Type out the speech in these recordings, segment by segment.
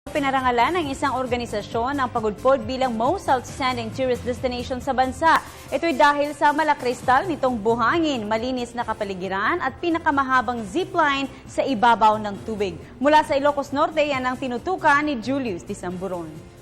Pinarangalan ng isang organisasyon ang Pagudpod bilang most outstanding tourist destination sa bansa. Ito'y dahil sa malakristal nitong buhangin, malinis na kapaligiran at pinakamahabang zipline sa ibabaw ng tubig. Mula sa Ilocos Norte, yan ang tinutukan ni Julius Tisamburon.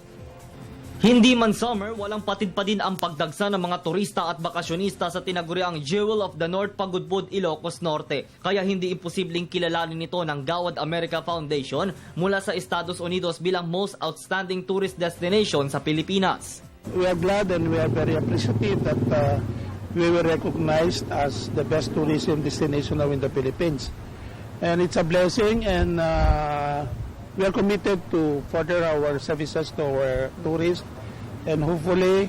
Hindi man summer, walang patid pa din ang pagdagsa ng mga turista at bakasyonista sa tinaguriang Jewel of the North Pagudpod, Ilocos Norte. Kaya hindi imposibleng kilalanin ito ng Gawad America Foundation mula sa Estados Unidos bilang most outstanding tourist destination sa Pilipinas. We are glad and we are very appreciative that we were recognized as the best tourism destination now in the Philippines. And it's a blessing, and we are committed to further our services to our tourists and hopefully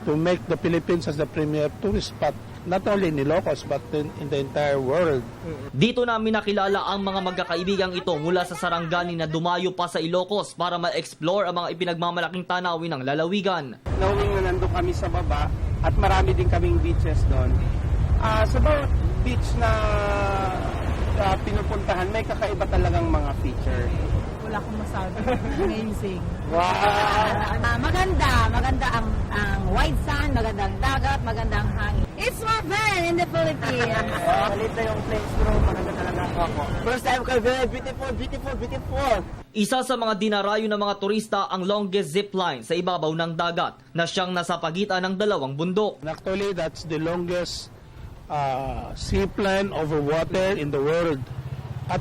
to make the Philippines as the premier tourist spot, not only in Ilocos but in the entire world. Dito namin nakilala ang mga magkakaibigang ito mula sa Sarangani na dumayo pa sa Ilocos para ma-explore ang mga ipinagmamalaking tanawin ng lalawigan. Knowing na nandun kami sa baba at marami din kaming beaches doon. Sa bawat beach na pinupuntahan, may kakaiba talagang mga feature. Wala akong masabi. Amazing. Wow! Maganda ang white sand, maganda ang dagat, maganda ang hangin. It's more fun in the Philippines. Malit na yung place bro, maganda talaga ako. First time ko, very beautiful, beautiful, beautiful. Isa sa mga dinarayo ng mga turista ang longest zipline sa ibabaw ng dagat na siyang nasa pagitan ng dalawang bundok. And actually, that's the longest seaplane over water in the world. At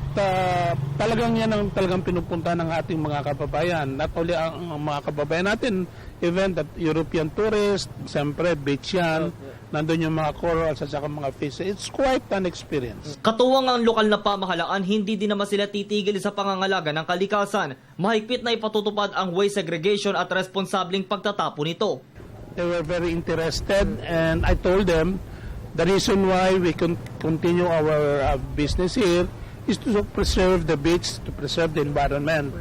talagang yan ang talagang pinupunta ng ating mga kababayan. Not only ang mga kababayan natin, even the European tourists, siyempre beach yan, nandun yung mga corals at saka mga fish. It's quite an experience. Katuwang ang lokal na pamahalaan, hindi din naman sila titigil sa pangangalaga ng kalikasan. Mahigpit na ipatutupad ang waste segregation at responsabling pagtatapon nito. They were very interested, and I told them the reason why we continue our business here is to preserve the beach, to preserve the environment.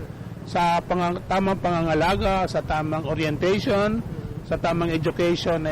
Sa tamang pangangalaga, sa tamang orientation, sa tamang education,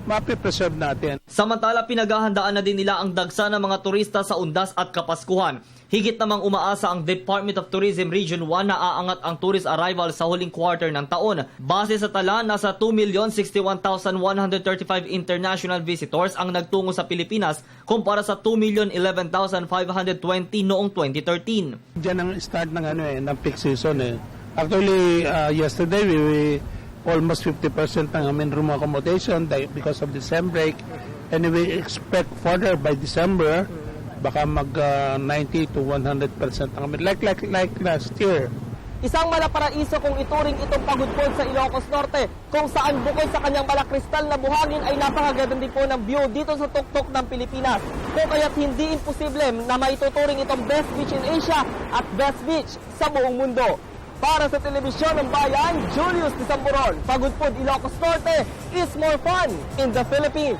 mapipreserve natin. Samantala, pinaghahandaan na din nila ang dagsa ng mga turista sa Undas at Kapaskuhan. Higit namang umaasa ang Department of Tourism Region 1 na aangat ang tourist arrival sa huling quarter ng taon. Base sa tala, nasa 2,061,135 international visitors ang nagtungo sa Pilipinas kumpara sa 2,011,520 noong 2013. Diyan ang start ng peak season. Actually, yesterday we almost 50% ng aming room accommodation because of the sem break, and we expect further by December baka mag 90 to 100% ang amin, like last year. Isang malaparaiso kung ituring itong Pagudpod sa Ilocos Norte, kung saan bukod sa kanyang malakristal na buhangin ay napakaganda din po ng view dito sa tuktok ng Pilipinas. Kung kaya't hindi imposible na maituturing itong best beach in Asia at best beach sa buong mundo. Para sa Telebisyon ng Bayan, Julius Tisamburon, Pagudpod, Ilocos Norte is more fun in the Philippines.